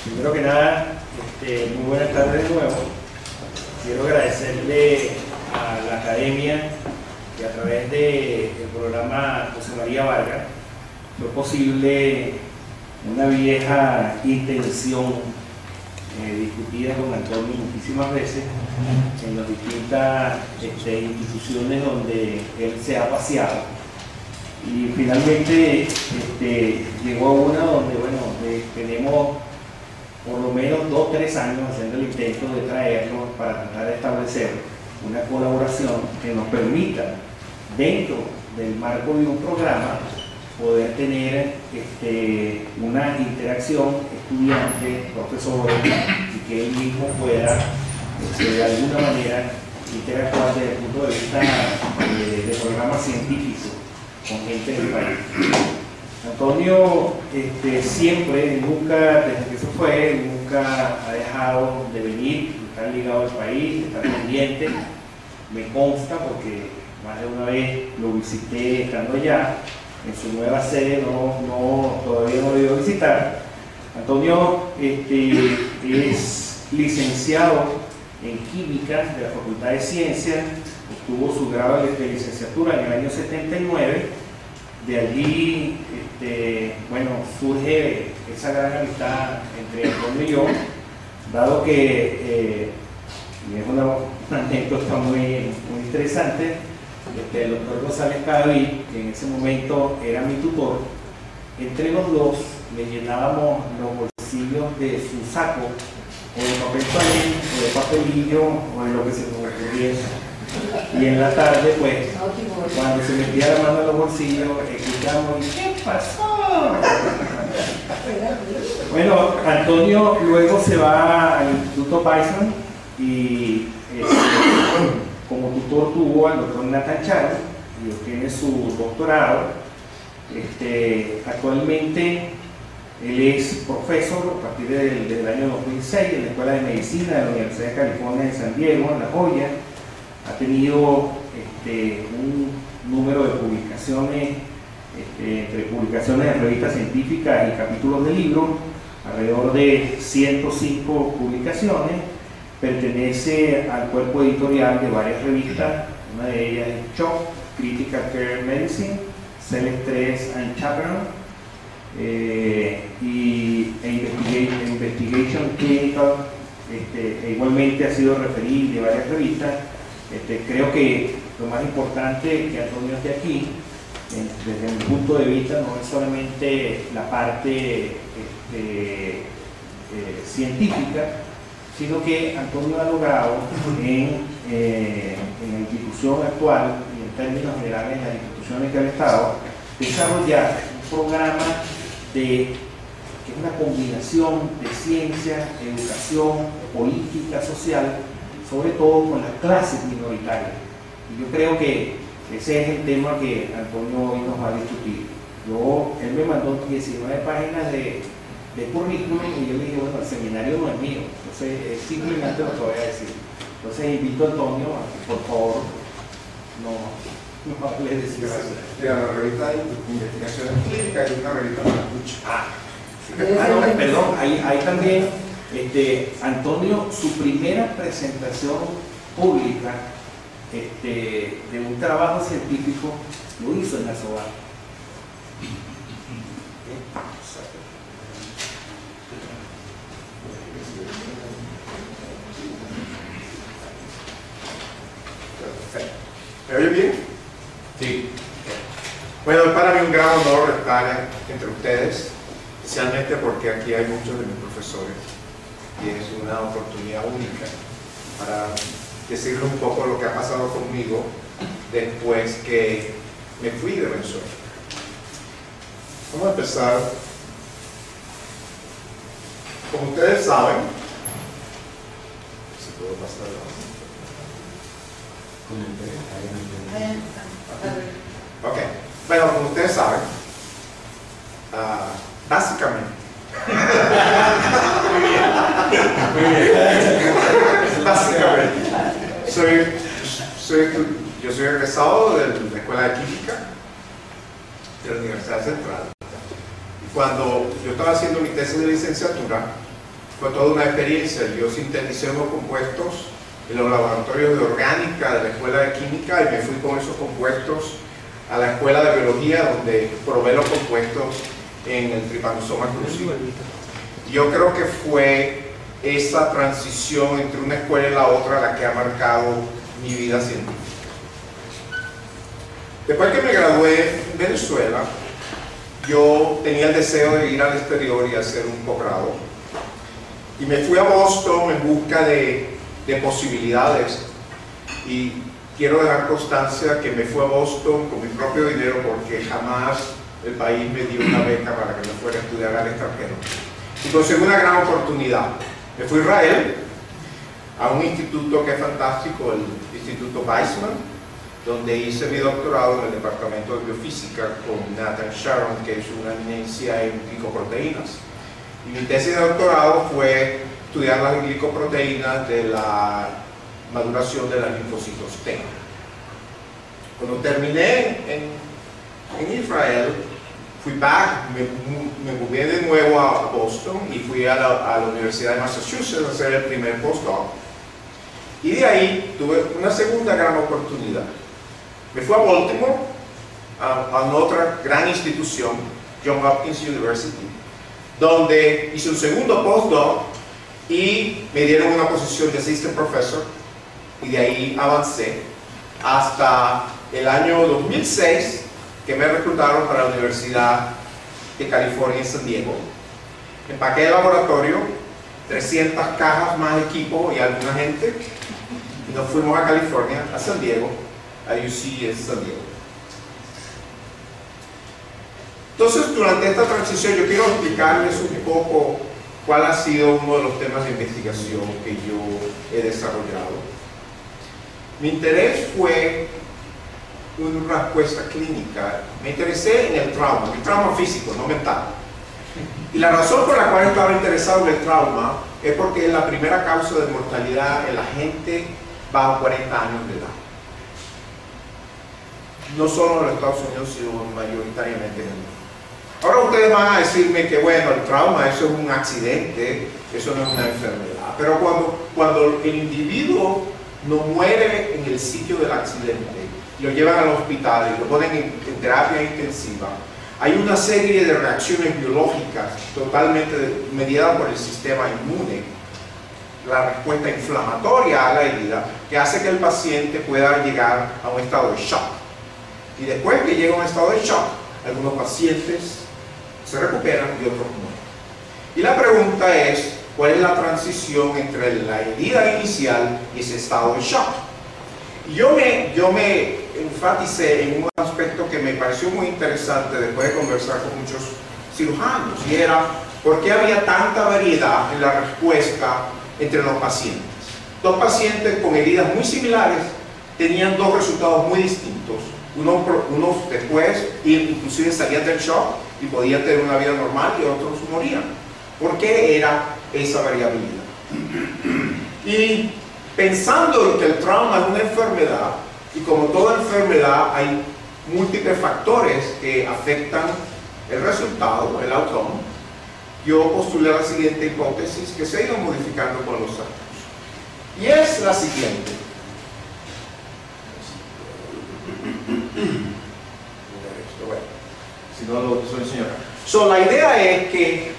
Primero que nada, muy buenas tardes de nuevo. Quiero agradecerle a la academia que a través del programa José María Vargas fue posible una vieja intención discutida con Antonio muchísimas veces en las distintas instituciones donde él se ha paseado. Y finalmente llegó a una donde, bueno, tenemos por lo menos 2 o 3 años haciendo el intento de traerlo para tratar de establecer una colaboración que nos permita, dentro del marco de un programa, poder tener una interacción estudiante-profesor y que él mismo pueda, de alguna manera, interactuar desde el punto de vista de programas científicos con gente del país. Antonio siempre, nunca, desde que se fue, nunca ha dejado de venir, estar ligado al país, estar pendiente. Me consta porque más de una vez lo visité estando allá, en su nueva sede, todavía no lo he ido a visitar. Antonio es licenciado en Química de la Facultad de Ciencias, obtuvo su grado de licenciatura en el año 79. De allí, bueno, surge esa gran amistad entre Antonio y yo, dado que, y es una anécdota muy interesante, el doctor González Cadavid, que en ese momento era mi tutor, entre los dos le llenábamos los bolsillos de su saco, o de papel palín, o de papelillo, o de lo que se nos ocurriese. Y en la tarde, pues, cuando se metía la mano en los bolsillos, escuchamos, ¿qué pasó? Bueno, Antonio luego se va al Instituto Bison y como tutor tuvo al doctor Nathan Charo y obtiene su doctorado. Actualmente él es profesor a partir del año 2006 en la Escuela de Medicina de la Universidad de California en San Diego, en La Joya. Ha tenido un número de publicaciones, entre publicaciones de revistas científicas y capítulos de libros, alrededor de 105 publicaciones. Pertenece al cuerpo editorial de varias revistas, una de ellas es CHO, Critical Care Medicine, Cell Stress and Chaperone, y Investigation Clinical, igualmente ha sido referido de varias revistas. Creo que lo más importante que Antonio esté aquí, desde mi punto de vista, no es solamente la parte científica, sino que Antonio ha logrado en la institución actual y en términos generales en las instituciones que han estado, desarrollar un programa que es una combinación de ciencia, educación, política social, sobre todo con las clases minoritarias. Y yo creo que ese es el tema que Antonio hoy nos va a discutir. Él me mandó 19 páginas de currículum y yo le dije, bueno, el seminario no es mío, entonces simplemente lo que voy a decir. Entonces invito a Antonio a que por favor no hable de eso. La revista de investigaciones clínicas y una revista para escuchar. Perdón, ahí también, Antonio, su primera presentación pública de un trabajo científico lo hizo en la SOA. ¿Me oye bien? Sí. Bueno, es para mí un gran honor estar entre ustedes, especialmente porque aquí hay muchos de mis profesores y es una oportunidad única para decirles un poco lo que ha pasado conmigo después que me fui de Venezuela. Vamos a empezar. Como ustedes saben, si puedo pasar ok, bueno, como ustedes saben, básicamente básicamente yo soy egresado de la Escuela de Química de la Universidad Central. Y cuando yo estaba haciendo mi tesis de licenciatura, Fue toda una experiencia. Yo sinteticé unos compuestos en los laboratorios de orgánica de la Escuela de Química y me fui con esos compuestos a la Escuela de Biología, donde probé los compuestos en el Trypanosoma cruzi. Yo creo que fue esa transición entre una escuela y la otra la que ha marcado mi vida científica. Después que me gradué en Venezuela, yo tenía el deseo de ir al exterior y hacer un posgrado. Y me fui a Boston en busca de posibilidades. Y quiero dejar constancia que me fui a Boston con mi propio dinero porque jamás el país me dio una beca para que me fuera a estudiar al extranjero. Y conseguí una gran oportunidad. Me fui a Israel, a un instituto que es fantástico, el Instituto Weizmann, donde hice mi doctorado en el departamento de biofísica con Nathan Sharon, que es una eminencia en glicoproteínas. Y mi tesis de doctorado fue estudiar las glicoproteínas de la maduración de los linfocitos T. Cuando terminé en Israel, fui me mudé de nuevo a Boston y fui a la Universidad de Massachusetts a hacer el primer postdoc. Y de ahí tuve una segunda gran oportunidad. Me fui a Baltimore, a otra gran institución, Johns Hopkins University, donde hice un segundo postdoc y me dieron una posición de assistant professor, y de ahí avancé hasta el año 2006, que me reclutaron para la Universidad de California en San Diego. Empaqué el laboratorio, 300 cajas más equipo y alguna gente, y nos fuimos a California, a San Diego, a UC en San Diego. Entonces, durante esta transición yo quiero explicarles un poco cuál ha sido uno de los temas de investigación que yo he desarrollado. Mi interés fue una respuesta clínica. Me interesé en el trauma físico, no mental. Y la razón por la cual estaba interesado en el trauma es porque es la primera causa de mortalidad en la gente bajo 40 años de edad. No solo en los Estados Unidos, sino mayoritariamente en el mundo. Ahora ustedes van a decirme que bueno, el trauma, eso es un accidente, eso no es una enfermedad. Pero cuando el individuo no muere en el sitio del accidente, lo llevan al hospital y lo ponen en terapia intensiva, hay una serie de reacciones biológicas totalmente mediadas por el sistema inmune, la respuesta inflamatoria a la herida, que hace que el paciente pueda llegar a un estado de shock. Y después que llega a un estado de shock, algunos pacientes se recuperan y otros mueren. Y la pregunta es, ¿cuál es la transición entre la herida inicial y ese estado de shock? Y yo me enfaticé en un aspecto que me pareció muy interesante después de conversar con muchos cirujanos, y era por qué había tanta variedad en la respuesta entre los pacientes. Dos pacientes con heridas muy similares tenían dos resultados muy distintos. Unos después inclusive salían del shock y podían tener una vida normal, y otros morían. ¿Por qué era esa variabilidad? Y pensando en que el trauma es una enfermedad, y como toda enfermedad hay múltiples factores que afectan el resultado, el outcome, yo postulé la siguiente hipótesis que se ha ido modificando con los años. Y es la siguiente. Si no lo enseño acá. La idea es que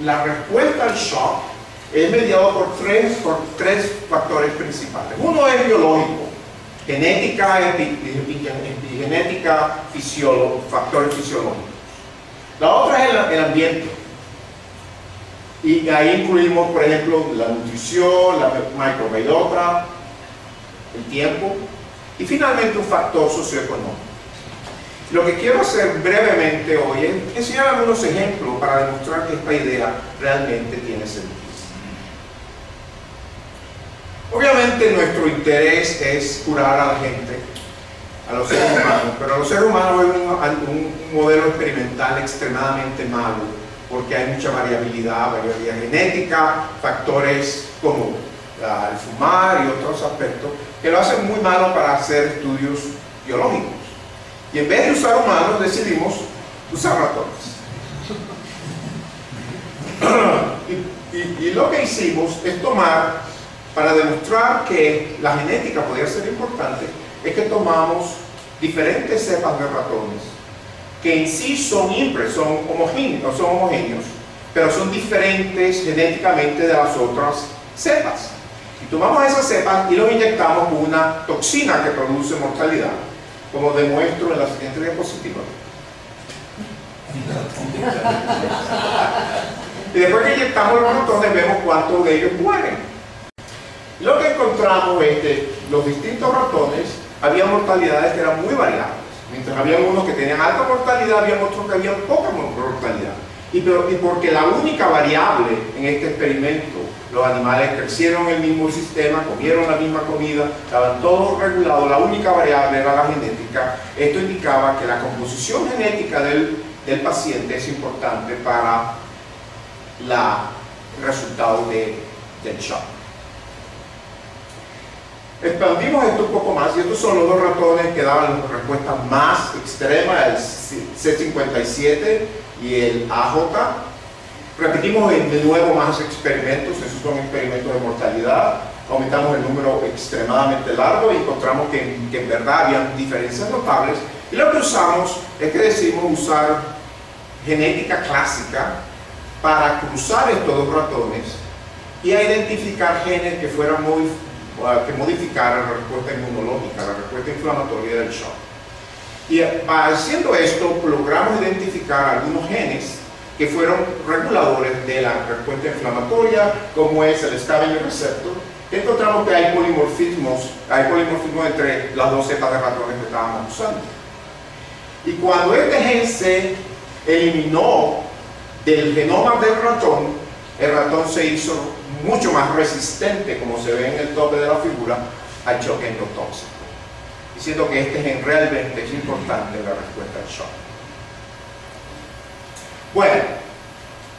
la respuesta al shock es mediado por tres factores principales. Uno es biológico, genética, epigenética, factores fisiológicos. La otra es el ambiente. Y ahí incluimos, por ejemplo, la nutrición, la microbiota, el tiempo, y finalmente un factor socioeconómico. Lo que quiero hacer brevemente hoy es enseñar algunos ejemplos para demostrar que esta idea realmente tiene sentido. Obviamente nuestro interés es curar a la gente, a los seres humanos, pero a los seres humanos es un modelo experimental extremadamente malo, porque hay mucha variabilidad genética, factores como el fumar y otros aspectos que lo hacen muy malo para hacer estudios biológicos. Y en vez de usar humanos, decidimos usar ratones. Y Y lo que hicimos es tomar, para demostrar que la genética podía ser importante, es que tomamos diferentes cepas de ratones que en sí son homogéneos, pero son diferentes genéticamente de las otras cepas. Y tomamos esas cepas y los inyectamos con una toxina que produce mortalidad, como demuestro en la siguiente diapositiva. Y después que inyectamos los ratones, vemos cuántos de ellos mueren. Lo que encontramos es que los distintos ratones había mortalidades que eran muy variables. Mientras había unos que tenían alta mortalidad, había otros que habían poca mortalidad. Y porque la única variable en este experimento, los animales crecieron en el mismo sistema, comieron la misma comida, estaban todos regulados, la única variable era la genética. Esto indicaba que la composición genética del paciente es importante para el resultado del shock. Expandimos esto un poco más y estos son los dos ratones que daban la respuesta más extrema, el C57 y el AJ. Repetimos de nuevo más experimentos, esos son experimentos de mortalidad. Aumentamos el número extremadamente largo y encontramos que en verdad había diferencias notables. Y lo que usamos es que decidimos usar genética clásica para cruzar estos dos ratones y a identificar genes que fueran que modificaran la respuesta inmunológica, la respuesta inflamatoria del shock. Y haciendo esto, logramos identificar algunos genes que fueron reguladores de la respuesta inflamatoria, como es el scavenger receptor. Encontramos que hay polimorfismo entre las dos cepas de ratones que estábamos usando. Y cuando este gen se eliminó del genoma del ratón, el ratón se hizo mucho más resistente, como se ve en el tope de la figura, al choque endotóxico, diciendo que este gen realmente es importante en la respuesta al shock. Bueno,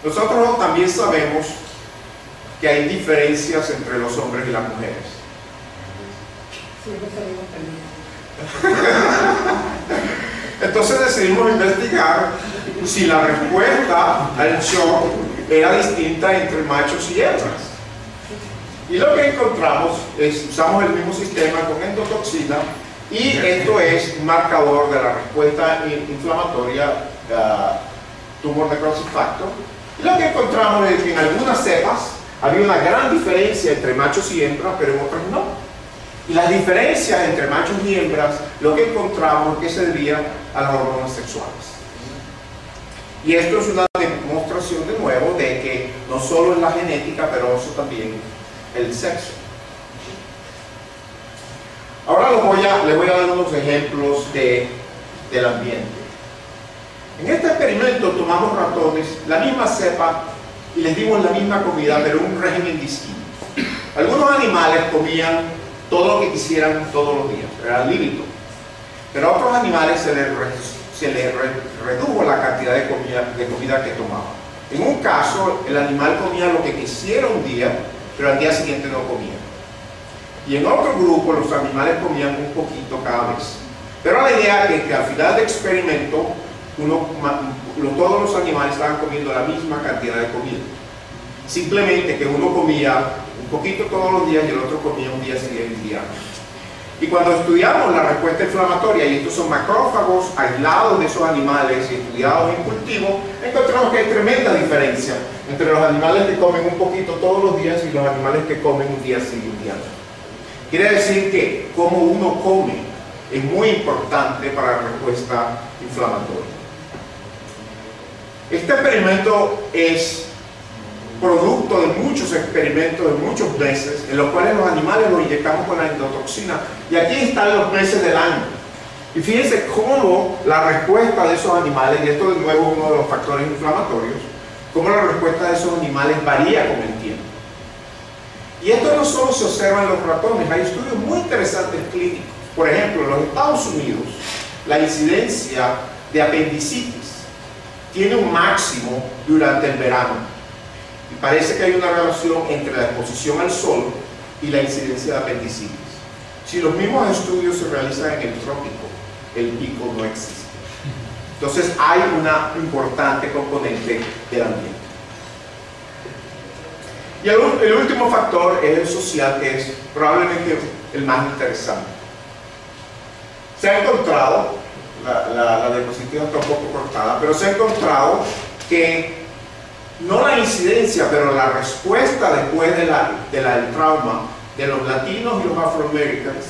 nosotros también sabemos que hay diferencias entre los hombres y las mujeres. Entonces decidimos investigar si la respuesta al shock era distinta entre machos y hembras. Y lo que encontramos es, usamos el mismo sistema con endotoxina, y esto es un marcador de la respuesta inflamatoria, tumor necrosis factor. Y lo que encontramos es que en algunas cepas había una gran diferencia entre machos y hembras, pero en otras no. Y las diferencias entre machos y hembras, lo que encontramos es que se debía a las hormonas sexuales. Y esto es una demostración de nuevo de que no solo es la genética, pero eso también el sexo. Ahora les voy a dar unos ejemplos del ambiente. En este experimento tomamos ratones, la misma cepa, y les dimos la misma comida, pero un régimen distinto. Algunos animales comían todo lo que quisieran todos los días, era límite. Pero a otros animales se les redujo la cantidad de comida que tomaban. En un caso, el animal comía lo que quisiera un día, pero al día siguiente no comía. Y en otro grupo, los animales comían un poquito cada vez. Pero la idea es que al final del experimento, todos los animales estaban comiendo la misma cantidad de comida. Simplemente que uno comía un poquito todos los días y el otro comía un día sí y un día no. Y cuando estudiamos la respuesta inflamatoria, y estos son macrófagos aislados de esos animales y estudiados en cultivo, encontramos que hay tremenda diferencia entre los animales que comen un poquito todos los días y los animales que comen un día sí y un día no. Quiere decir que cómo uno come es muy importante para la respuesta inflamatoria. Este experimento es producto de muchos experimentos, de muchos meses, en los cuales los animales los inyectamos con la endotoxina. Y aquí están los meses del año. Y fíjense cómo la respuesta de esos animales, y esto de nuevo es uno de los factores inflamatorios, cómo la respuesta de esos animales varía con el tiempo. Y esto no solo se observa en los ratones, hay estudios muy interesantes clínicos. Por ejemplo, en los Estados Unidos, la incidencia de apendicitis tiene un máximo durante el verano. Y parece que hay una relación entre la exposición al sol y la incidencia de apendicitis. Si los mismos estudios se realizan en el trópico, el pico no existe. Entonces hay una importante componente del ambiente. Y el último factor es el social, que es probablemente el más interesante. Se ha encontrado, la diapositiva está un poco cortada, pero se ha encontrado que no la incidencia, pero la respuesta después del trauma de los latinos y los afroamericanos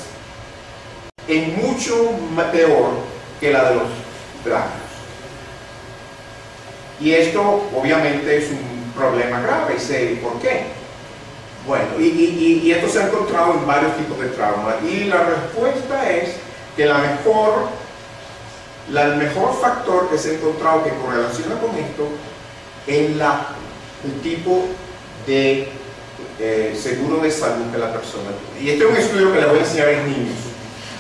es mucho peor que la de los blancos. Y esto obviamente es un problema grave. ¿Y por qué? Bueno, y esto se ha encontrado en varios tipos de trauma. Y la respuesta es que el mejor factor que se ha encontrado que correlaciona con esto es el tipo de seguro de salud que la persona tiene. Y este es un estudio que les voy a enseñar en niños.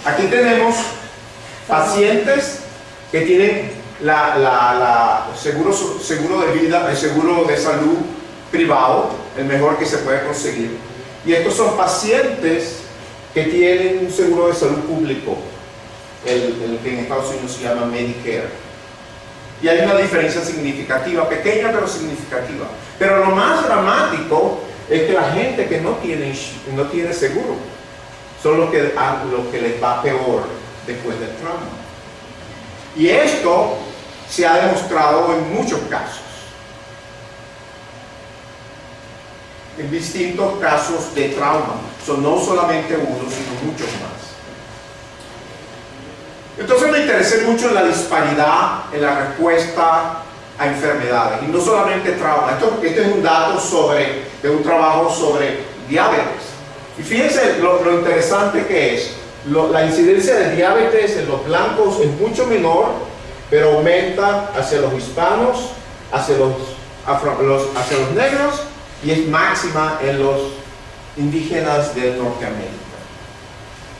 Aquí tenemos pacientes que tienen seguro de vida, el seguro de salud privado, el mejor que se puede conseguir. Y estos son pacientes que tienen un seguro de salud público, el que en Estados Unidos se llama Medicare. Y hay una diferencia significativa, pequeña pero significativa. Pero lo más dramático es que la gente que no tiene seguro son los que les va peor después del trauma. Y esto se ha demostrado en muchos casos. En distintos casos de trauma. No solamente uno, sino muchos más. Entonces me interesé mucho en la disparidad en la respuesta a enfermedades. Y no solamente trauma. Este es un dato de un trabajo sobre diabetes. Y fíjense lo interesante que es. La incidencia de diabetes en los blancos es mucho menor, pero aumenta hacia los hispanos, hacia los negros, y es máxima en los indígenas de Norteamérica.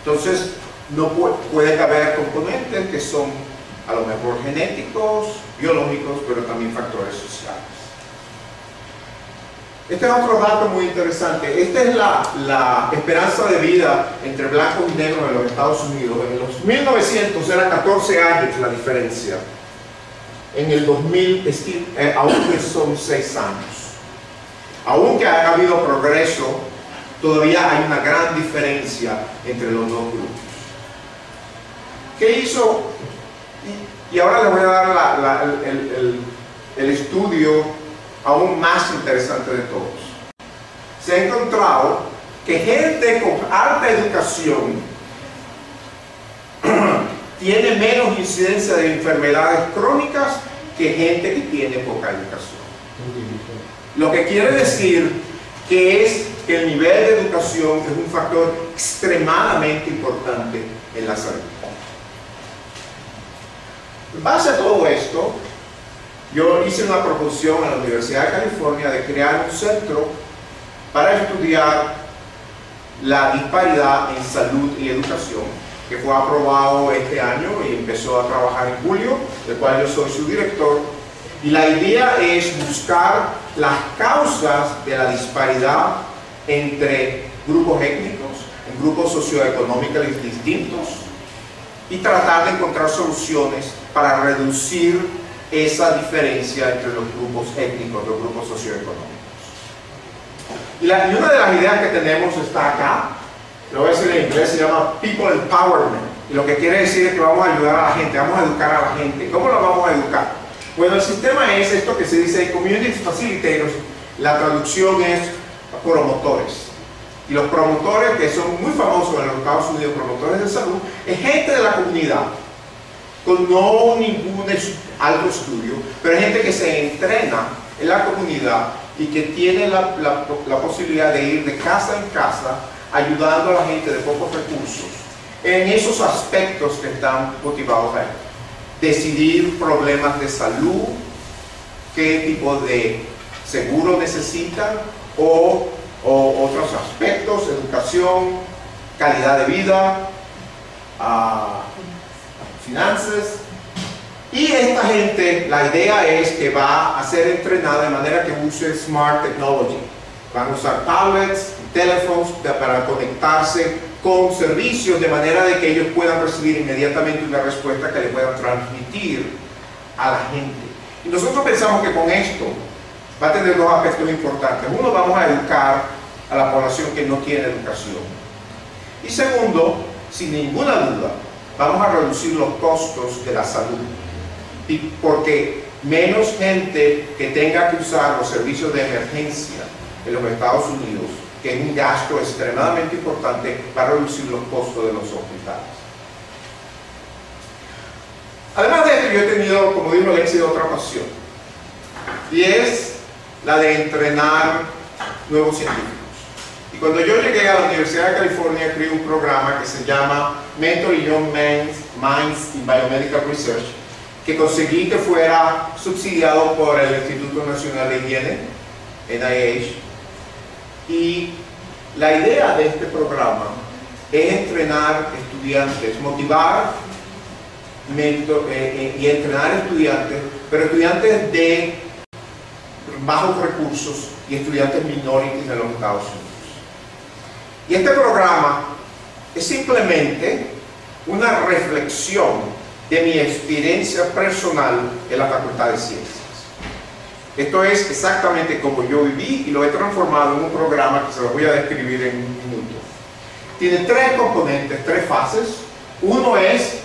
Entonces, no puede haber componentes que son a lo mejor genéticos, biológicos, pero también factores sociales. Este es otro dato muy interesante. Esta es la esperanza de vida entre blancos y negros en los Estados Unidos. En los 1900 era 14 años la diferencia. En el 2000 aún son 6 años. Aunque haya habido progreso, todavía hay una gran diferencia entre los dos grupos. ¿Qué hizo? Y ahora les voy a dar el estudio aún más interesante de todos. Se ha encontrado que gente con alta educación tiene menos incidencia de enfermedades crónicas que gente que tiene poca educación. Lo que quiere decir que el nivel de educación es un factor extremadamente importante en la salud. En base a todo esto, yo hice una proposición a la Universidad de California de crear un centro para estudiar la disparidad en salud y educación, que fue aprobado este año y empezó a trabajar en julio, del cual yo soy su director. Y la idea es buscar las causas de la disparidad entre grupos étnicos, en grupos socioeconómicos distintos, y tratar de encontrar soluciones para reducir esa diferencia entre los grupos étnicos, los grupos socioeconómicos. Y una de las ideas que tenemos está acá, lo voy a decir en inglés, se llama People Empowerment. Y lo que quiere decir es que vamos a ayudar a la gente, vamos a educar a la gente. ¿Cómo lo vamos a educar? Bueno, el sistema es esto que se dice Community Facilitators, la traducción es promotores. Y los promotores, que son muy famosos en los Estados Unidos, promotores de salud, es gente de la comunidad, con no ningún alto estudio, pero es gente que se entrena en la comunidad y que tiene la posibilidad de ir de casa en casa ayudando a la gente de pocos recursos en esos aspectos que están motivados a él. Decidir problemas de salud, qué tipo de seguro necesitan o otros aspectos, educación, calidad de vida, finanzas. Y esta gente, la idea es que va a ser entrenada de manera que use Smart Technology. Van a usar tablets, teléfonos para conectarse con servicios de manera de que ellos puedan recibir inmediatamente una respuesta que le puedan transmitir a la gente. Y nosotros pensamos que con esto va a tener dos aspectos importantes. Uno, vamos a educar a la población que no tiene educación. Y segundo, sin ninguna duda, vamos a reducir los costos de la salud. Y porque menos gente que tenga que usar los servicios de emergencia en los Estados Unidos, que es un gasto extremadamente importante, va a reducir los costos de los hospitales. Además de esto, yo he tenido, como digo, el éxito de otra pasión, y es la de entrenar nuevos científicos. Y cuando yo llegué a la Universidad de California, creé un programa que se llama Mentoring Young Minds in Biomedical Research, que conseguí que fuera subsidiado por el Instituto Nacional de Higiene, NIH. Y la idea de este programa es entrenar estudiantes, motivar y entrenar estudiantes, pero estudiantes de bajos recursos y estudiantes minorities en los Estados Unidos. Y este programa es simplemente una reflexión de mi experiencia personal en la Facultad de Ciencias. Esto es exactamente como yo viví y lo he transformado en un programa que se lo voy a describir en un minuto. Tiene tres componentes, tres fases. Uno es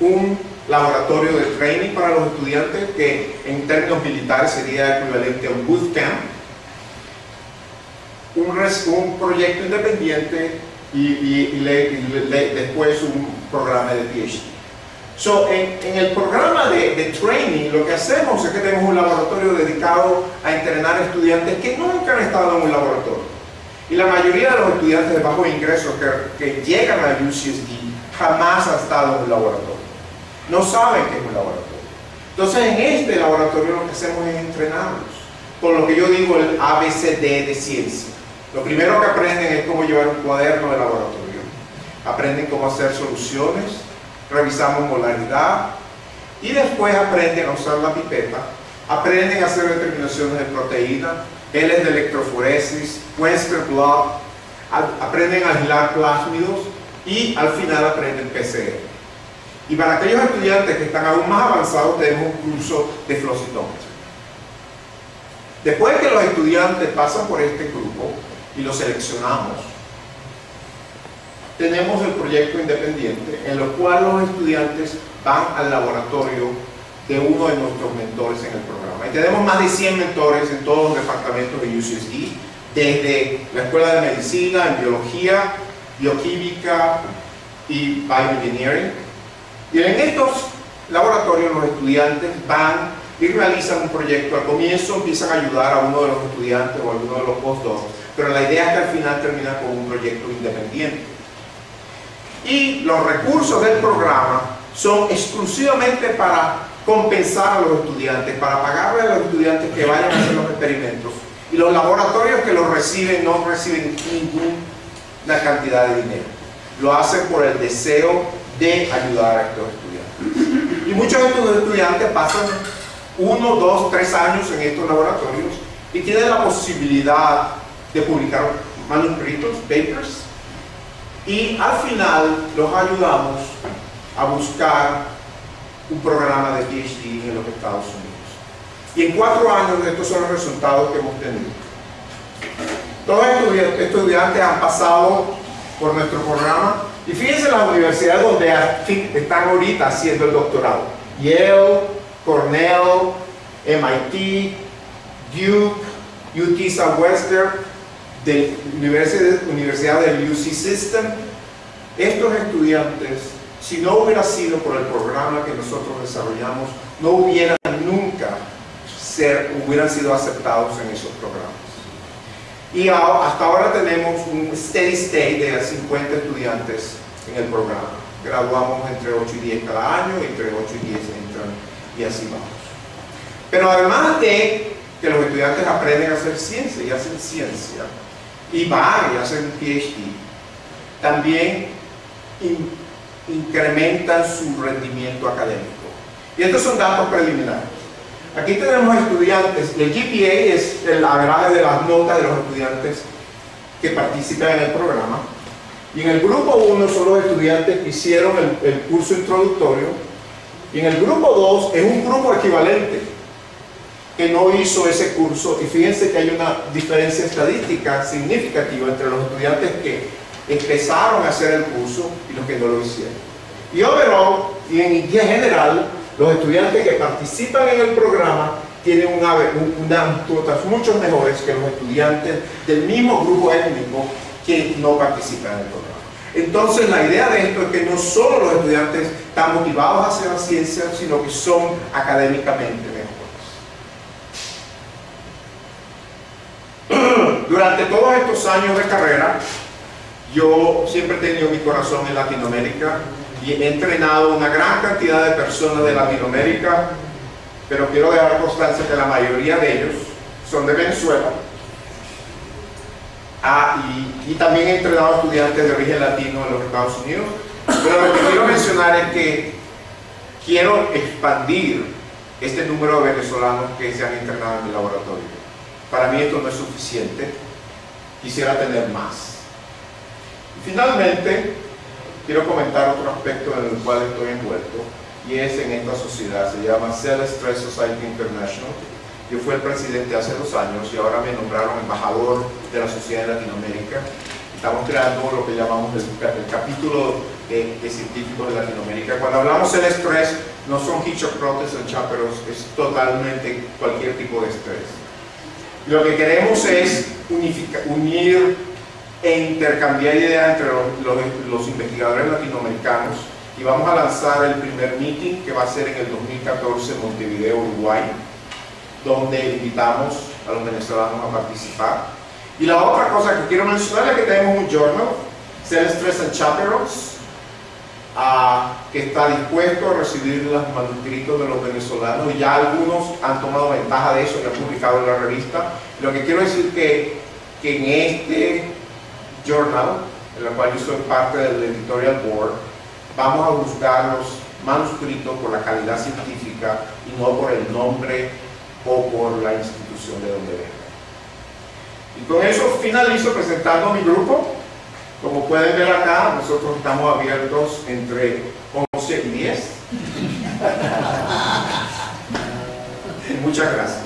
un laboratorio de training para los estudiantes, que en términos militares sería equivalente a un bootcamp. Un proyecto independiente y después un programa de PhD. En el programa de training, lo que hacemos es que tenemos un laboratorio dedicado a entrenar estudiantes que nunca han estado en un laboratorio. Y la mayoría de los estudiantes de bajo ingresos que llegan a UCSD jamás han estado en un laboratorio. No saben que es un laboratorio. Entonces, en este laboratorio lo que hacemos es entrenarlos con lo que yo digo el ABCD de ciencia. Lo primero que aprenden es cómo llevar un cuaderno de laboratorio. Aprenden cómo hacer soluciones, revisamos molaridad y después aprenden a usar la pipeta, aprenden a hacer determinaciones de proteína, Ls de electroforesis, Western blot, aprenden a aislar plásmidos y al final aprenden PCR. Y para aquellos estudiantes que están aún más avanzados tenemos un curso de flow cytometry. Después que los estudiantes pasan por este grupo y los seleccionamos, tenemos el proyecto independiente en el cual los estudiantes van al laboratorio de uno de nuestros mentores en el programa. Y tenemos más de 100 mentores en todos los departamentos de UCSD, desde la Escuela de Medicina, en Biología, Bioquímica y Bioengineering. Y en estos laboratorios los estudiantes van y realizan un proyecto. Al comienzo empiezan a ayudar a uno de los estudiantes o a alguno de los postdocs, pero la idea es que al final termina con un proyecto independiente. Y los recursos del programa son exclusivamente para compensar a los estudiantes, para pagarle a los estudiantes que vayan a hacer los experimentos. Y los laboratorios que los reciben no reciben ninguna cantidad de dinero. Lo hacen por el deseo de ayudar a estos estudiantes. Y muchos de estos estudiantes pasan 1, 2, 3 años en estos laboratorios y tienen la posibilidad de publicar manuscritos, papers, y al final los ayudamos a buscar un programa de PhD en los Estados Unidos. Y en 4 años estos son los resultados que hemos tenido. Todos estos estudiantes han pasado por nuestro programa y fíjense las universidades donde están ahorita haciendo el doctorado: Yale, Cornell, MIT, Duke, UT Southwestern, de Universidad del UC System. Estos estudiantes, si no hubiera sido por el programa que nosotros desarrollamos, no hubieran nunca hubieran sido aceptados en esos programas. Y hasta ahora tenemos un steady state de 50 estudiantes en el programa. Graduamos entre 8 y 10 cada año, entre 8 y 10 entran y así vamos. Pero además de que los estudiantes aprenden a hacer ciencia y hacen ciencia, y van y hacen PhD, también incrementan su rendimiento académico. Y estos son datos preliminares. Aquí tenemos estudiantes, el GPA es el averaje de las notas de los estudiantes que participan en el programa, y en el grupo 1 son los estudiantes que hicieron el curso introductorio, y en el grupo 2 es un grupo equivalente. que no hizo ese curso, y fíjense que hay una diferencia estadística significativa entre los estudiantes que empezaron a hacer el curso y los que no lo hicieron. Y overall, y en general, los estudiantes que participan en el programa tienen unas notas mucho mejores que los estudiantes del mismo grupo étnico que no participan en el programa. Entonces la idea de esto es que no solo los estudiantes están motivados a hacer la ciencia, sino que son académicamente mejores. Durante todos estos años de carrera, yo siempre he tenido mi corazón en Latinoamérica y he entrenado una gran cantidad de personas de Latinoamérica, pero quiero dejar constancia que la mayoría de ellos son de Venezuela. Y también he entrenado estudiantes de origen latino en los Estados Unidos. Pero lo que quiero mencionar es que quiero expandir este número de venezolanos que se han entrenado en mi laboratorio. Para mí esto no es suficiente. Quisiera tener más. Y finalmente, quiero comentar otro aspecto en el cual estoy envuelto, y es en esta sociedad. Se llama Cell Stress Society International. Yo fui el presidente hace 2 años y ahora me nombraron embajador de la sociedad de Latinoamérica. Estamos creando lo que llamamos el capítulo de científicos de Latinoamérica. Cuando hablamos del estrés, no son hitchcockrotes o cháperos, es totalmente cualquier tipo de estrés. Y lo que queremos es unir e intercambiar ideas entre los investigadores latinoamericanos, y vamos a lanzar el primer meeting que va a ser en el 2014 en Montevideo, Uruguay, donde invitamos a los venezolanos a participar. Y la otra cosa que quiero mencionar es que tenemos un journal, Cell Stress and Chaperones, que está dispuesto a recibir los manuscritos de los venezolanos, y ya algunos han tomado ventaja de eso y han publicado en la revista. Lo que quiero decir que en este journal, en el cual yo soy parte del editorial board, vamos a buscar los manuscritos por la calidad científica y no por el nombre o por la institución de donde venga. Y con eso finalizo presentando mi grupo. Como pueden ver acá, nosotros estamos abiertos entre 11 y 10. Muchas gracias.